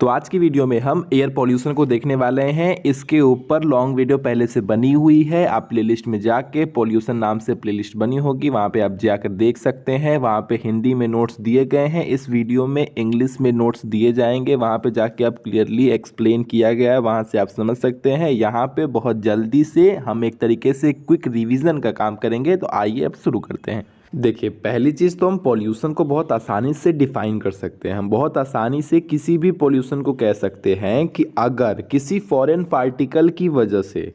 तो आज की वीडियो में हम एयर पॉल्यूशन को देखने वाले हैं। इसके ऊपर लॉन्ग वीडियो पहले से बनी हुई है, आप प्लेलिस्ट में जाके पॉल्यूशन नाम से प्लेलिस्ट बनी होगी, वहाँ पे आप जाकर देख सकते हैं। वहाँ पे हिंदी में नोट्स दिए गए हैं, इस वीडियो में इंग्लिश में नोट्स दिए जाएंगे, वहाँ पे जाके आप क्लियरली एक्सप्लेन किया गया है, वहाँ से आप समझ सकते हैं। यहाँ पे बहुत जल्दी से हम एक तरीके से क्विक रिविज़न का काम करेंगे। तो आइए अब शुरू करते हैं। देखिए, पहली चीज़ तो हम पॉल्यूशन को बहुत आसानी से डिफाइन कर सकते हैं। हम बहुत आसानी से किसी भी पॉल्यूशन को कह सकते हैं कि अगर किसी फॉरेन पार्टिकल की वजह से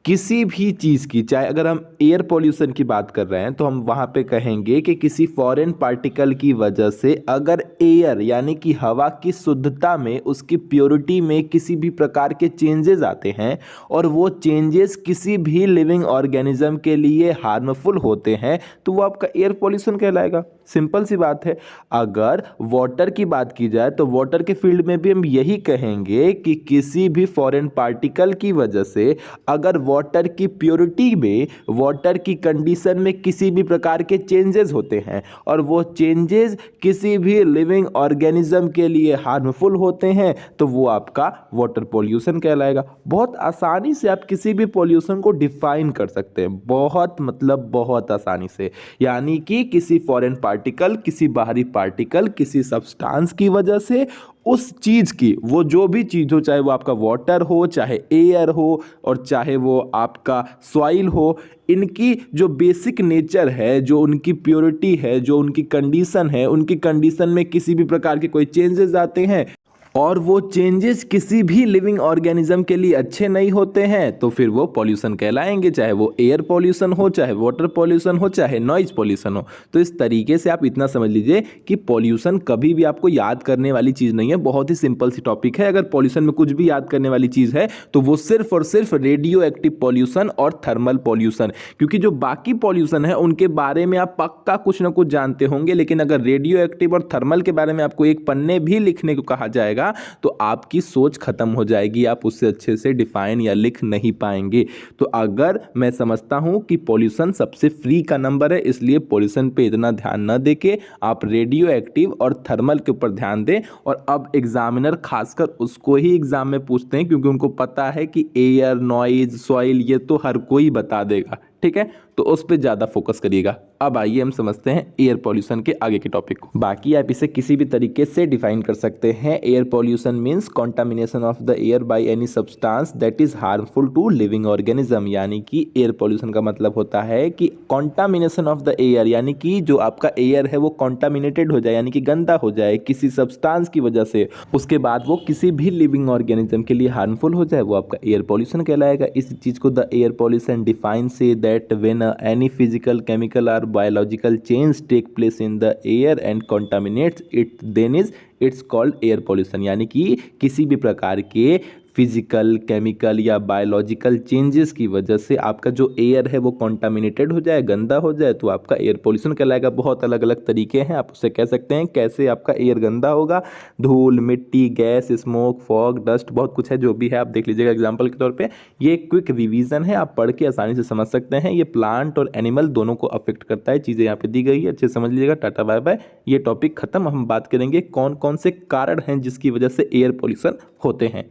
किसी भी चीज़ की, चाहे अगर हम एयर पॉल्यूशन की बात कर रहे हैं तो हम वहाँ पे कहेंगे कि किसी फॉरेन पार्टिकल की वजह से अगर एयर यानी कि हवा की शुद्धता में, उसकी प्योरिटी में किसी भी प्रकार के चेंजेस आते हैं और वो चेंजेस किसी भी लिविंग ऑर्गेनिज्म के लिए हार्मफुल होते हैं तो वो आपका एयर पॉल्यूशन कहलाएगा। सिंपल सी बात है। अगर वाटर की बात की जाए तो वाटर के फील्ड में भी हम यही कहेंगे कि किसी भी फॉरेन पार्टिकल की वजह से अगर वाटर की प्योरिटी में, वाटर की कंडीशन में किसी भी प्रकार के चेंजेस होते हैं और वो चेंजेस किसी भी लिविंग ऑर्गेनिज्म के लिए हार्मफुल होते हैं तो वो आपका वाटर पॉल्यूशन कहलाएगा। बहुत आसानी से आप किसी भी पॉल्यूशन को डिफाइन कर सकते हैं, बहुत आसानी से। यानी कि किसी फॉरेन पार्टिकल, किसी बाहरी पार्टिकल, किसी सब्सटेंस की वजह से उस चीज़ की, वो जो भी चीज़ हो, चाहे वो आपका वाटर हो, चाहे एयर हो और चाहे वो आपका सॉइल हो, इनकी जो बेसिक नेचर है, जो उनकी प्योरिटी है, जो उनकी कंडीशन है, उनकी कंडीशन में किसी भी प्रकार के कोई चेंजेस आते हैं और वो चेंजेस किसी भी लिविंग ऑर्गेनिज्म के लिए अच्छे नहीं होते हैं तो फिर वो पॉल्यूशन कहलाएंगे। चाहे वो एयर पॉल्यूशन हो, चाहे वाटर पॉल्यूशन हो, चाहे नॉइज पॉल्यूशन हो। तो इस तरीके से आप इतना समझ लीजिए कि पॉल्यूशन कभी भी आपको याद करने वाली चीज़ नहीं है, बहुत ही सिंपल सी टॉपिक है। अगर पॉल्यूशन में कुछ भी याद करने वाली चीज़ है तो वो सिर्फ और सिर्फ रेडियो एक्टिव पॉल्यूशन और थर्मल पॉल्यूशन, क्योंकि जो बाकी पॉल्यूशन है उनके बारे में आप पक्का कुछ ना कुछ जानते होंगे, लेकिन अगर रेडियो एक्टिव और थर्मल के बारे में आपको एक पन्ने भी लिखने को कहा जाएगा तो आपकी सोच खत्म हो जाएगी, आप उससे अच्छे से डिफाइन या लिख नहीं पाएंगे। तो अगर मैं समझता हूं कि पॉल्यूशन सबसे फ्री का नंबर है, इसलिए पॉल्यूशन पे इतना ध्यान न देके आप रेडियो एक्टिव और थर्मल के ऊपर ध्यान दें। और अब एग्जामिनर खासकर उसको ही एग्जाम में पूछते हैं क्योंकि उनको पता है कि एयर, नॉइज, सॉइल ये तो हर कोई बता देगा, ठीक है, तो उस पर ज़्यादा फोकस करिएगा। अब आइए हम समझते हैं एयर पॉल्यूशन के आगे के टॉपिक को। बाकी आप इसे किसी भी तरीके से डिफाइन कर सकते हैं। Air pollution means contamination of the air by any substance that is harmful to living organism. यानी कि एयर पॉल्यूशन का मतलब होता है कि कॉन्टामिनेशन ऑफ द एयर, यानी कि जो आपका एयर है वो कॉन्टामिनेटेड हो जाए, यानी कि गंदा हो जाए किसी सब्सटेंस की वजह से, उसके बाद वो किसी भी लिविंग ऑर्गेनिज्म के लिए हार्मफुल हो जाए, वो आपका एयर पॉल्यूशन कहलाएगा। इस चीज़ को द एयर पॉल्यूशन डिफाइन से that when any physical, chemical or biological change take place in the air and contaminates it, then it's called air pollution। यानी कि किसी भी प्रकार के फिजिकल, केमिकल या बायोलॉजिकल चेंजेस की वजह से आपका जो एयर है वो कॉन्टामिनेटेड हो जाए, गंदा हो जाए, तो आपका एयर पॉल्यूशन कहलाएगा। बहुत अलग अलग तरीके हैं, आप उससे कह सकते हैं कैसे आपका एयर गंदा होगा। धूल, मिट्टी, गैस, स्मोक, फॉग, डस्ट, बहुत कुछ है, जो भी है आप देख लीजिएगा एग्जाम्पल के तौर पे। ये क्विक रिवीजन है, आप पढ़ के आसानी से समझ सकते हैं। ये प्लांट और एनिमल दोनों को अफेक्ट करता है, चीज़ें यहाँ पे दी गई है, अच्छे से समझ लीजिएगा। टाटा बाय बाय, ये टॉपिक खत्म। हम बात करेंगे कौन कौन से कारण हैं जिसकी वजह से एयर पॉल्यूशन होते हैं।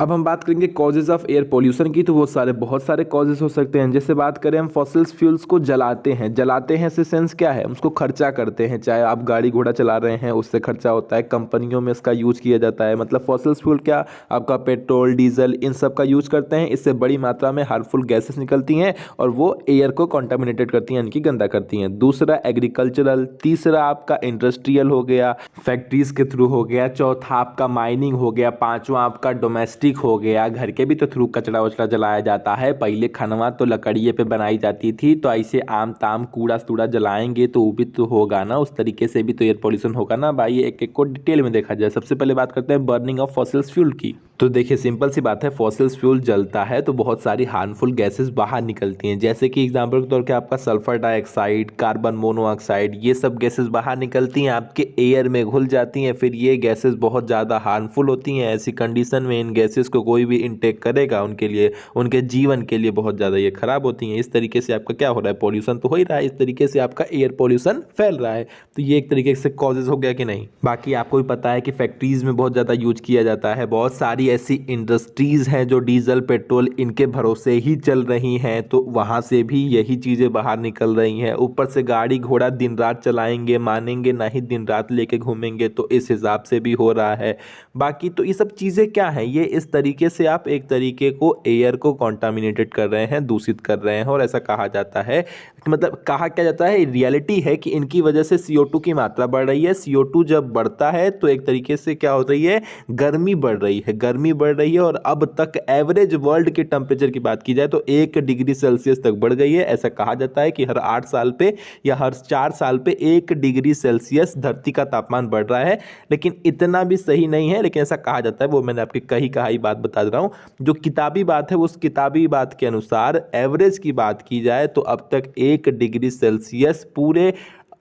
अब हम बात करेंगे कॉजेज ऑफ एयर पॉल्यूशन की, तो वो बहुत सारे कॉजेज हो सकते हैं। जैसे बात करें हम फॉसिल्स फ्यूल्स को जलाते हैं से सेंस क्या है, उसको खर्चा करते हैं। चाहे आप गाड़ी घोड़ा चला रहे हैं उससे खर्चा होता है, कंपनियों में इसका यूज किया जाता है। मतलब फॉसिल्स फ्यूल क्या, आपका पेट्रोल, डीजल, इन सब का यूज करते हैं। इससे बड़ी मात्रा में हार्मफुल गैसेस निकलती हैं और वो एयर को कॉन्टामिनेटेड करती हैं, यानी कि गंदा करती हैं। दूसरा एग्रीकल्चरल, तीसरा आपका इंडस्ट्रियल हो गया, फैक्ट्रीज के थ्रू हो गया, चौथा आपका माइनिंग हो गया, पांचवा आपका डोमेस्टिक हो गया। घर के भी तो थ्रू कचरा वचरा जलाया जाता है। पहले खानवा तो लकड़िए पे बनाई जाती थी, तो ऐसे आम ताम कूड़ा तूड़ा जलाएंगे तो वो भी तो होगा ना, उस तरीके से भी तो एयर पॉल्यूशन होगा ना भाई। एक एक को डिटेल में देखा जाए। सबसे पहले बात करते हैं बर्निंग ऑफ फॉसिल्स फ्यूल की। तो देखिए सिंपल सी बात है, फॉसिल्स फ्यूल जलता है तो बहुत सारी हार्मफुल गैसेस बाहर निकलती हैं, जैसे कि एग्जांपल के तौर पे आपका सल्फर डाइऑक्साइड, कार्बन मोनोऑक्साइड, ये सब गैसेस बाहर निकलती हैं, आपके एयर में घुल जाती हैं। फिर ये गैसेस बहुत ज़्यादा हार्मफुल होती हैं। ऐसी कंडीशन में इन गैसेस को कोई भी इनटेक करेगा उनके लिए, उनके जीवन के लिए बहुत ज़्यादा ये खराब होती हैं। इस तरीके से आपका क्या हो रहा है, पॉल्यूशन तो हो ही रहा है, इस तरीके से आपका एयर पॉल्यूशन फैल रहा है। तो ये एक तरीके से कॉजेज हो गया कि नहीं। बाकी आपको भी पता है कि फैक्ट्रीज में बहुत ज़्यादा यूज किया जाता है, बहुत सारी ऐसी इंडस्ट्रीज़ हैं जो डीजल पेट्रोल इनके भरोसे ही चल रही हैं, तो वहाँ से भी यही चीज़ें बाहर निकल रही हैं। ऊपर से गाड़ी घोड़ा दिन रात चलाएंगे, मानेंगे नहीं, दिन रात लेके घूमेंगे, तो इस हिसाब से भी हो रहा है। बाकी तो ये सब चीज़ें क्या हैं, ये इस तरीके से आप एक तरीके को एयर को कॉन्टामिनेटेड कर रहे हैं, दूषित कर रहे हैं। और ऐसा कहा जाता है, मतलब कहा क्या जाता है, रियलिटी है कि इनकी वजह से CO2 की मात्रा बढ़ रही है। CO2 जब बढ़ता है तो एक तरीके से क्या हो रही है, गर्मी बढ़ रही है, गर्मी बढ़ रही है। और अब तक एवरेज वर्ल्ड के टेम्परेचर की बात की जाए तो 1 डिग्री सेल्सियस तक बढ़ गई है। ऐसा कहा जाता है कि हर 8 साल पे या हर 4 साल पे 1 डिग्री सेल्सियस धरती का तापमान बढ़ रहा है। लेकिन इतना भी सही नहीं है, लेकिन ऐसा कहा जाता है। वो मैंने आपकी कही बात बता रहा हूँ, जो किताबी बात है उस किताबी बात के अनुसार एवरेज की बात की जाए तो अब तक 1 डिग्री सेल्सियस पूरे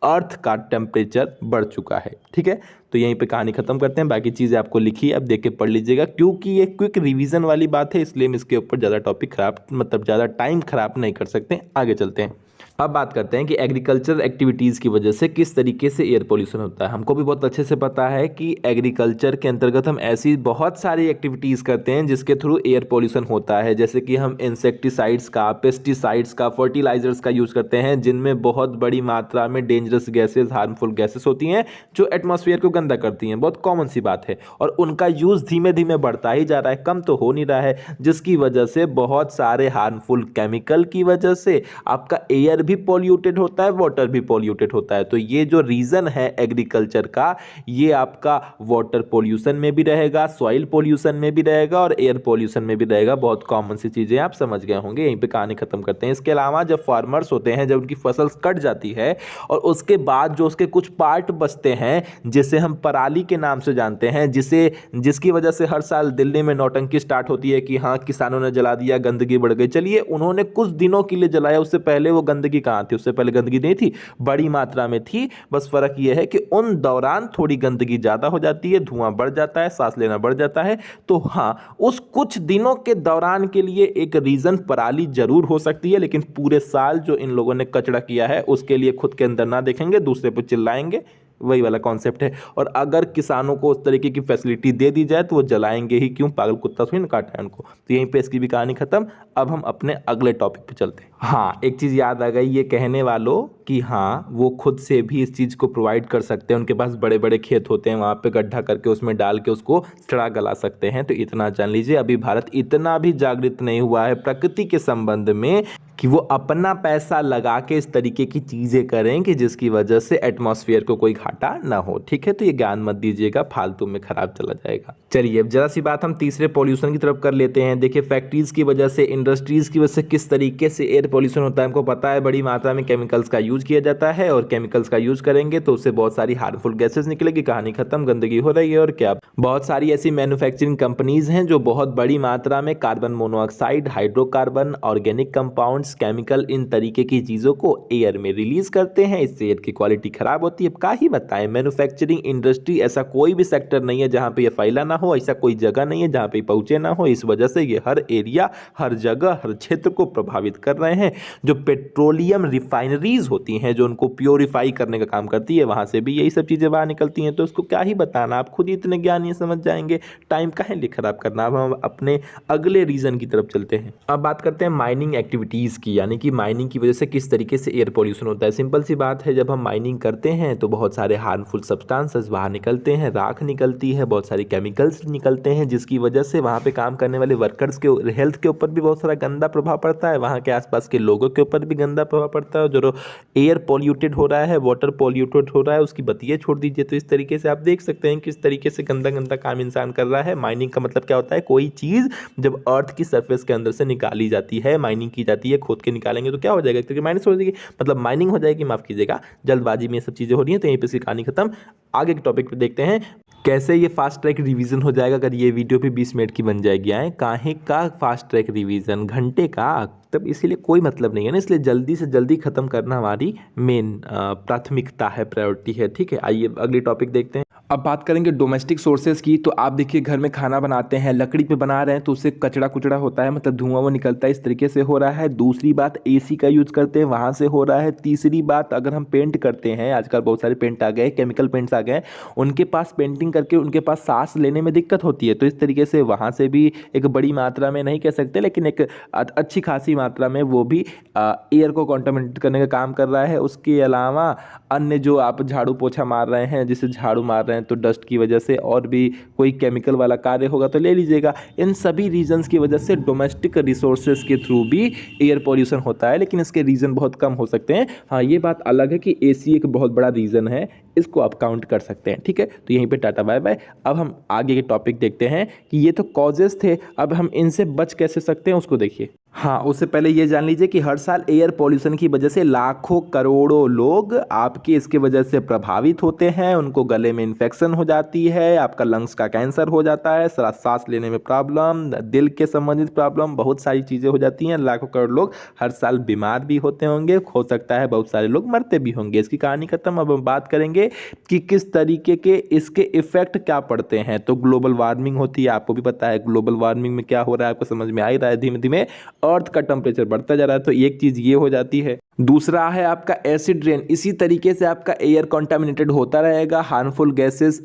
अर्थ का टेम्परेचर बढ़ चुका है। ठीक है, तो यहीं पे कहानी खत्म करते हैं। बाकी चीज़ें आपको लिखी है, अब देख के पढ़ लीजिएगा, क्योंकि ये क्विक रिवीजन वाली बात है, इसलिए हम इसके ऊपर ज़्यादा टॉपिक खराब, मतलब ज़्यादा टाइम खराब नहीं कर सकते। आगे चलते हैं। अब बात करते हैं कि एग्रीकल्चर एक्टिविटीज़ की वजह से किस तरीके से एयर पोल्यूशन होता है। हमको भी बहुत अच्छे से पता है कि एग्रीकल्चर के अंतर्गत हम ऐसी बहुत सारी एक्टिविटीज़ करते हैं जिसके थ्रू एयर पोल्यूशन होता है। जैसे कि हम इंसेक्टिसाइड्स का, पेस्टिसाइड्स का, फर्टिलाइजर्स का यूज़ करते हैं, जिनमें बहुत बड़ी मात्रा में डेंजरस गैसेज, हार्मफुल गैसेस होती हैं जो एटमॉस्फेयर को गंदा करती हैं। बहुत कॉमन सी बात है, और उनका यूज़ धीमे धीमे बढ़ता ही जा रहा है, कम तो हो नहीं रहा है, जिसकी वजह से बहुत सारे हार्मफुल केमिकल की वजह से आपका एयर भी पॉल्यूटेड होता है, वाटर भी पॉल्यूटेड होता है। तो ये जो रीजन है एग्रीकल्चर का, ये आपका वाटर पॉल्यूशन में भी रहेगा, सॉइल पॉल्यूशन में भी रहेगा और एयर पॉल्यूशन में भी रहेगा। बहुत कॉमन सी चीजें आप समझ गए होंगे। यहीं पे कहानी खत्म करते हैं। इसके अलावा जब फार्मर्स होते हैं, जब उनकी फसल कट जाती है और उसके बाद जो उसके कुछ पार्ट बचते हैं, जिसे हम पराली के नाम से जानते हैं, जिसकी वजह से हर साल दिल्ली में नौटंकी स्टार्ट होती है कि हाँ किसानों ने जला दिया, गंदगी बढ़ गई। चलिए, उन्होंने कुछ दिनों के लिए जलाया, उससे पहले वो गंदगी कहां थी? उससे पहले गंदगी नहीं थी, बड़ी मात्रा में थी। बस फर्क यह है कि उन दौरान थोड़ी गंदगी ज्यादा हो जाती है, धुआं बढ़ जाता है, सांस लेना बढ़ जाता है। तो हाँ, उस कुछ दिनों के दौरान के लिए एक रीजन पराली जरूर हो सकती है, लेकिन पूरे साल जो इन लोगों ने कचरा किया है उसके लिए खुद के अंदर ना देखेंगे, दूसरे पर चिल्लाएंगे। वही वाला कॉन्सेप्ट है। और अगर किसानों को उस तरीके की फैसिलिटी दे दी जाए तो वो जलाएंगे ही क्यों, पागल कुत्ता थोड़ी ना काटा है उनको। तो यहीं पे इसकी भी कहानी खत्म। अब हम अपने अगले टॉपिक पे चलते हैं। हाँ, एक चीज़ याद आ गई ये कहने वालों कि हाँ वो खुद से भी इस चीज़ को प्रोवाइड कर सकते हैं। उनके पास बड़े बड़े खेत होते हैं, वहाँ पे गड्ढा करके उसमें डाल के उसको सड़ा गला सकते हैं। तो इतना जान लीजिए, अभी भारत इतना भी जागृत नहीं हुआ है प्रकृति के संबंध में कि वो अपना पैसा लगा के इस तरीके की चीज़ें करें कि जिसकी वजह से एटमॉस्फेयर को कोई घाटा ना हो। ठीक है, तो ये ज्ञान मत दीजिएगा, फालतू में खराब चला जाएगा। चलिए अब जरा सी बात हम तीसरे पॉल्यूशन की तरफ कर लेते हैं। देखिए, फैक्ट्रीज की वजह से, इंडस्ट्रीज की वजह से किस तरीके से एयर पॉल्यूशन होता है। हमको पता है बड़ी मात्रा में केमिकल्स का यूज किया जाता है, और केमिकल्स का यूज करेंगे तो उससे बहुत सारी हार्मफुल गैसेज निकलेगी, कहानी खत्म, गंदगी हो रही है। और क्या, बहुत सारी ऐसी मैन्युफैक्चरिंग कंपनीज हैं जो बहुत बड़ी मात्रा में carbon monoxide, hydrocarbon, organic compounds, chemical, इन तरीके की चीजों को एयर में रिलीज करते हैं। इससे एयर की क्वालिटी खराब होती है। अब क्या ही बताएं, मैन्युफैक्चरिंग इंडस्ट्री ऐसा कोई भी सेक्टर नहीं है जहां पे ये फैला ना हो, ऐसा कोई जगह नहीं है जहां पे पहुंचे ना हो। इस वजह से ये हर एरिया, हर जगह, हर क्षेत्र को प्रभावित कर रहे हैं। जो पेट्रोलियम रिफाइनरीज होती हैं, जो उनको प्योरीफाई करने का काम करती है, वहां से भी यही सब चीजें बाहर निकलती हैं। तो इसको क्या ही बताना, आप खुद ही इतने ज्ञानी समझ जाएंगे, टाइम काहे लिए खराब करना। अब हम अपने अगले रीजन की तरफ चलते हैं। अब बात करते हैं माइनिंग एक्टिविटीज की, यानी कि माइनिंग की वजह से किस तरीके से एयर पॉल्यूशन होता है। सिंपल सी बात है, जब हम माइनिंग करते हैं तो बहुत सारे हार्मफुल सब्सटेंसेस बाहर निकलते हैं, राख निकलती है, बहुत सारी केमिकल्स निकलते हैं, जिसकी वजह से वहाँ पे काम करने वाले वर्कर्स के हेल्थ के ऊपर भी बहुत सारा गंदा प्रभाव पड़ता है, वहाँ के आसपास के लोगों के ऊपर भी गंदा प्रभाव पड़ता है। जो एयर पॉल्यूटेड हो रहा है, वाटर पॉल्यूटेड हो रहा है, उसकी बतिये छोड़ दीजिए। तो इस तरीके से आप देख सकते हैं किस तरीके से गंदा गंदा काम इंसान कर रहा है। माइनिंग का मतलब क्या होता है, कोई चीज़ जब अर्थ की सरफेस के अंदर से निकाली जाती है, माइनिंग की जाती है, खोद के निकालेंगे तो क्या हो जाएगा, क्योंकि माइनस हो जाएगी, मतलब माइनिंग हो जाएगी, माफ़ कीजिएगा, जल्दबाजी में ये सब चीज़ें हो रही हैं। तो यहीं पे इसकी कहानी खत्म। आगे के टॉपिक पे देखते हैं कैसे ये फास्ट ट्रैक रिवीजन हो जाएगा अगर ये वीडियो भी 20 मिनट की बन जाएगी। आए काहे का फास्ट ट्रैक रिवीजन, घंटे का, तब इसीलिए कोई मतलब नहीं है ना, इसलिए जल्दी से जल्दी खत्म करना हमारी मेन प्राथमिकता है, प्रायोरिटी है। ठीक है, आइए अगली टॉपिक देखते हैं। अब बात करेंगे डोमेस्टिक सोर्सेज की। तो आप देखिए घर में खाना बनाते हैं, लकड़ी पे बना रहे हैं तो उससे कचरा कुचड़ा होता है, मतलब धुआं वो निकलता है, इस तरीके से हो रहा है। दूसरी बात एसी का यूज़ करते हैं, वहाँ से हो रहा है। तीसरी बात अगर हम पेंट करते हैं, आजकल बहुत सारे पेंट आ गए, केमिकल पेंट्स आ गए, उनके पास पेंटिंग करके उनके पास सांस लेने में दिक्कत होती है, तो इस तरीके से वहाँ से भी एक बड़ी मात्रा में, नहीं कह सकते लेकिन एक अच्छी खासी मात्रा में वो भी एयर को कॉन्टामिनेट करने का काम कर रहा है। उसके अलावा अन्य जो आप झाड़ू पोछा मार रहे हैं, जिसे झाड़ू मार रहे हैं तो डस्ट की वजह से और भी कोई केमिकल वाला कार्य होगा तो ले लीजिएगा। इन सभी रीजंस की वजह से डोमेस्टिक रिसोर्सेज के थ्रू भी एयर पॉल्यूशन होता है, लेकिन इसके रीज़न बहुत कम हो सकते हैं। हाँ, ये बात अलग है कि एसी एक बहुत बड़ा रीज़न है, इसको आप काउंट कर सकते हैं। ठीक है, तो यहीं पे टाटा बाय बाय। अब हम आगे के टॉपिक देखते हैं कि ये तो कॉजेस थे, अब हम इनसे बच कैसे सकते हैं उसको देखिए। हाँ, उससे पहले ये जान लीजिए कि हर साल एयर पॉल्यूशन की वजह से लाखों करोड़ों लोग आपके इसके वजह से प्रभावित होते हैं, उनको गले में इन्फेक्शन हो जाती है, आपका लंग्स का कैंसर हो जाता है, सांस लेने में प्रॉब्लम, दिल के संबंधित प्रॉब्लम, बहुत सारी चीज़ें हो जाती हैं। लाखों करोड़ लोग हर साल बीमार भी होते होंगे, हो सकता है बहुत सारे लोग मरते भी होंगे। इसकी कहानी खत्म। अब हम बात करेंगे कि किस तरीके के इसके इफेक्ट क्या पड़ते हैं। तो ग्लोबल वार्मिंग होती है, आपको भी पता है ग्लोबल वार्मिंग में क्या हो रहा है, आपको समझ में आ ही रहा है, धीमे धीमे अर्थ का टेम्परेचर बढ़ता जा रहा है, तो एक चीज़ ये हो जाती है। दूसरा है आपका एसिड रेन, इसी तरीके से आपका एयर कंटामिनेटेड होता रहेगा, हार्मफुल गैसेस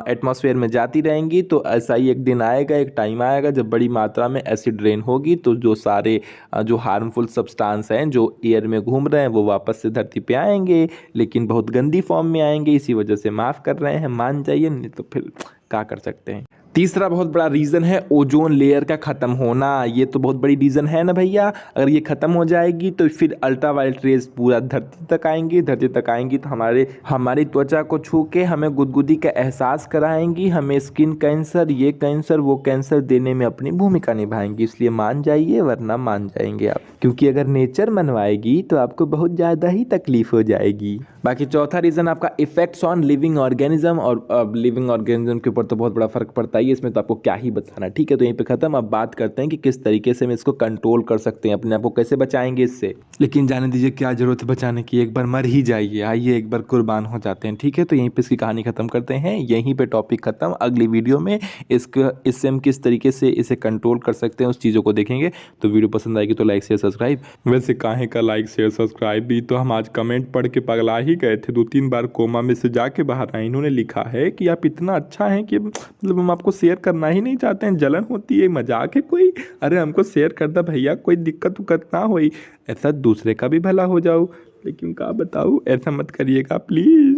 एटमॉस्फेयर में जाती रहेंगी। तो ऐसा ही एक दिन आएगा, एक टाइम आएगा जब बड़ी मात्रा में एसिड रेन होगी, तो जो सारे जो हार्मफुल सब्सटेंस हैं जो एयर में घूम रहे हैं वो वापस से धरती पे आएंगे, लेकिन बहुत गंदी फॉर्म में आएंगे। इसी वजह से माफ़ कर रहे हैं, मान जाइए, नहीं तो फिर क्या कर सकते हैं। तीसरा बहुत बड़ा रीज़न है ओजोन लेयर का ख़त्म होना। ये तो बहुत बड़ी रीज़न है ना भैया, अगर ये ख़त्म हो जाएगी तो फिर अल्ट्रावायलेट रेज पूरा धरती तक आएंगी, धरती तक आएंगी तो हमारी त्वचा को छू के हमें गुदगुदी का एहसास कराएंगी, हमें स्किन कैंसर, ये कैंसर, वो कैंसर देने में अपनी भूमिका निभाएंगी। इसलिए मान जाइए, वरना मान जाएंगे आप, क्योंकि अगर नेचर मनवाएगी तो आपको बहुत ज़्यादा ही तकलीफ हो जाएगी। बाकी चौथा रीज़न आपका इफेक्ट्स ऑन लिविंग ऑर्गेनिज्म, और लिविंग ऑर्गेनिज्म के ऊपर तो बहुत बड़ा फर्क पड़ता है, इसमें तो आपको क्या ही बताना। ठीक है, तो यहीं पे खत्म। अब बात करते हैं कि किस तरीके से हम इसको कंट्रोल कर सकते हैं, अपने आप को कैसे बचाएंगे इससे। लेकिन जाने दीजिए, क्या जरूरत है बचाने की, एक बार मर ही जाइए, आइए एक बार कुर्बान हो जाते हैं। ठीक है, तो यहीं पे इसकी कहानी खत्म करते हैं, यहीं पे टॉपिक खत्म। अगली वीडियो में इससे हम किस तरीके से इसे कंट्रोल कर सकते हैं उस चीज़ों को देखेंगे। तो वीडियो पसंद आएगी तो लाइक शेयर सब्सक्राइब। वैसे काहे का लाइक शेयर सब्सक्राइब भी, तो हम आज कमेंट पढ़ के पगला ही गए थे, 2-3 बार कोमा में से जाके बाहर आए। इन्होंने लिखा है कि आप इतना अच्छा हैं कि मतलब हम आपको शेयर करना ही नहीं चाहते हैं, जलन होती है, मजाक है कोई, अरे हमको शेयर कर दो भैया, कोई दिक्कत उक्कत ना होई, ऐसा दूसरे का भी भला हो जाओ। लेकिन क्या बताऊँ, ऐसा मत करिएगा प्लीज़।